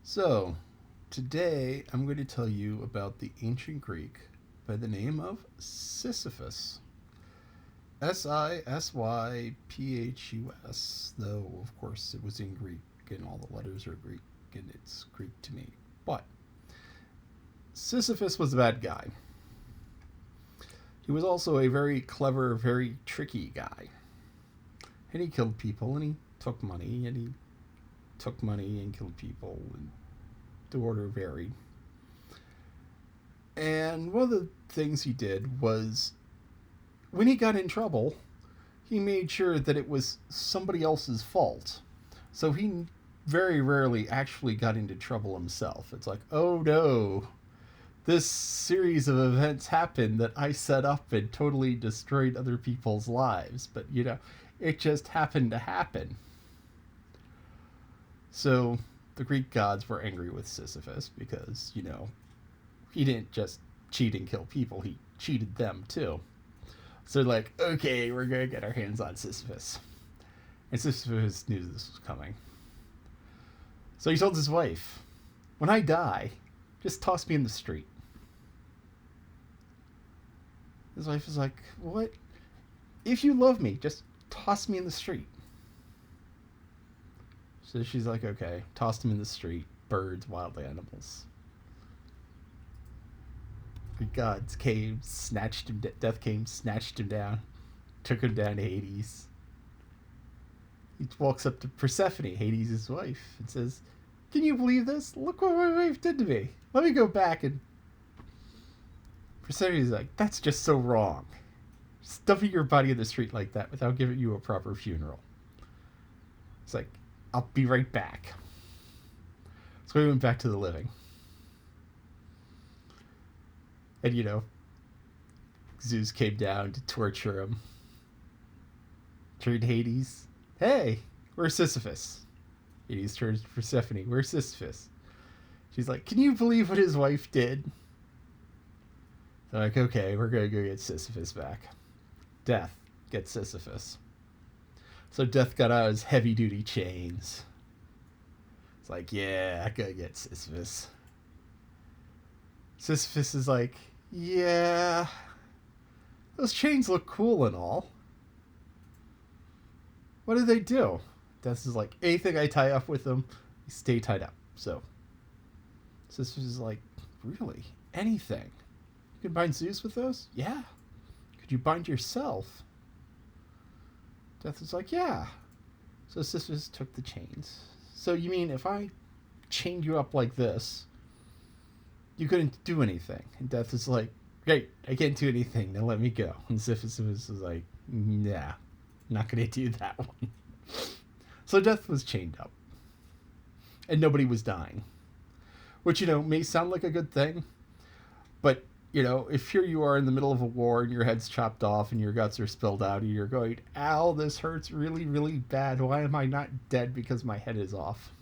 So, today I'm going to tell you about the ancient Greek by the name of Sisyphus. Sisyphus, though of course it was in Greek and all the letters are Greek and it's Greek to me. But Sisyphus was a bad guy. He was also a very clever, very tricky guy. And he killed people and he took money and he took money and killed people and the order varied. And one of the things he did was when he got in trouble, he made sure that it was somebody else's fault. So he very rarely actually got into trouble himself. It's like, oh no, this series of events happened that I set up and totally destroyed other people's lives. But, it just happened to happen. So the Greek gods were angry with Sisyphus because, he didn't just cheat and kill people, he cheated them too. So they're like, okay, we're going to get our hands on Sisyphus. And Sisyphus knew this was coming. So he told his wife, when I die, just toss me in the street. His wife was like, what? If you love me, just toss me in the street. So she's like, okay, tossed him in the street. Birds, wild animals. The gods came, snatched him. Death came, snatched him down, took him down to Hades. He walks up to Persephone, Hades' wife, and says, "Can you believe this? Look what my wife did to me. Let me go back." And Persephone's like, "That's just so wrong. Stuffing your body in the street like that without giving you a proper funeral." It's like, "I'll be right back." So we went back to the living. And, Zeus came down to torture him. Turned Hades. Hey, where's Sisyphus? Hades turns to Persephone. Where's Sisyphus? She's like, can you believe what his wife did? They're like, okay, we're going to go get Sisyphus back. Death gets Sisyphus. So Death got out his heavy-duty chains. It's like, yeah, I gotta get Sisyphus. Sisyphus is like, yeah, those chains look cool and all. What do they do? Death is like, anything I tie up with them, they stay tied up. So Sisyphus is like, really? Anything? You can bind Zeus with those? Yeah. Could you bind yourself? Death is like, yeah. So Sisyphus took the chains. So you mean if I chained you up like this, you couldn't do anything? And Death is like, great, I can't do anything, now let me go. And Sisyphus is like, nah, not gonna do that one. So Death was chained up. And nobody was dying. Which, may sound like a good thing. But, if here you are in the middle of a war and your head's chopped off and your guts are spilled out and you're going, ow, this hurts really, really bad. Why am I not dead because my head is off?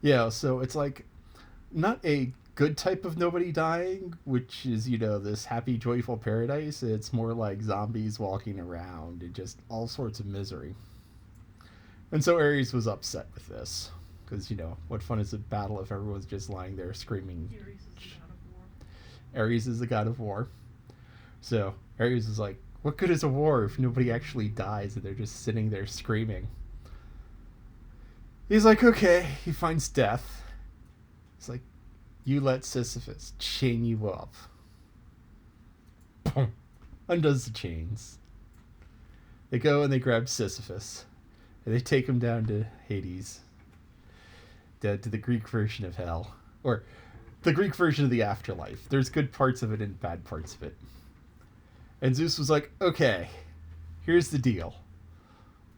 Yeah, so it's like not a good type of nobody dying, which is, this happy, joyful paradise. It's more like zombies walking around and just all sorts of misery. And so Ares was upset with this. Because, what fun is a battle if everyone's just lying there screaming? Ares is the god of war. So Ares is like, what good is a war if nobody actually dies and they're just sitting there screaming? He's like, okay. He finds Death. He's like, you let Sisyphus chain you up. Boom. Undoes the chains. They go and they grab Sisyphus. And they take him down to Hades. To the Greek version of hell. Or the Greek version of the afterlife. There's good parts of it and bad parts of it. And Zeus was like, okay, here's the deal.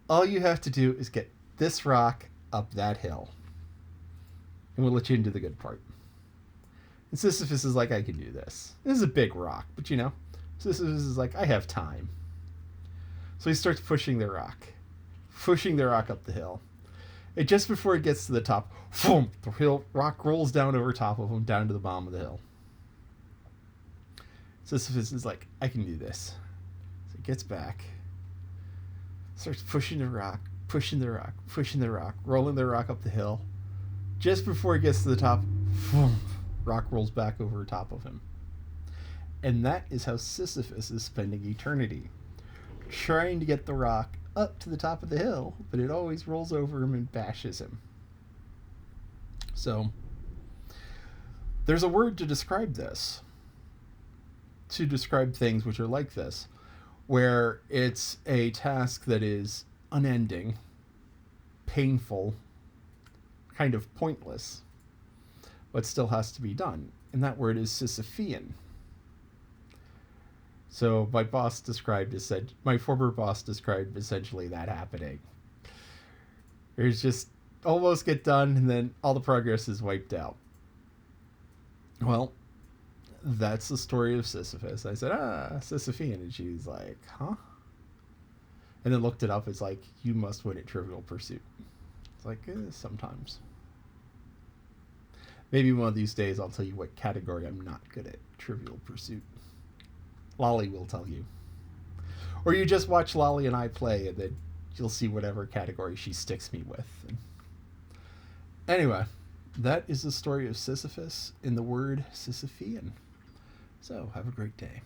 All you have to do is get this rock up that hill. And we'll let you into the good part. And Sisyphus is like, I can do this. This is a big rock, but Sisyphus is like, I have time. So he starts pushing the rock up the hill. And just before it gets to the top, boom, the rock rolls down over top of him, down to the bottom of the hill. Sisyphus is like, I can do this. So he gets back, starts pushing the rock, rolling the rock up the hill. Just before he gets to the top, rock rolls back over top of him. And that is how Sisyphus is spending eternity, trying to get the rock up to the top of the hill, but it always rolls over him and bashes him. So, there's a word to describe this, to describe things which are like this, where it's a task that is unending, painful, kind of pointless, but still has to be done. And that word is Sisyphean. So my former boss described essentially that happening. There's just almost get done, and then all the progress is wiped out. Well, that's the story of Sisyphus. I said, Sisyphean. And she was like, huh? And then looked it up. It's like, you must win at Trivial Pursuit. It's like, sometimes. Maybe one of these days I'll tell you what category I'm not good at. Trivial Pursuit. Lolly will tell you. Or you just watch Lolly and I play, and then you'll see whatever category she sticks me with. And anyway, that is the story of Sisyphus in the word Sisyphean. So, have a great day.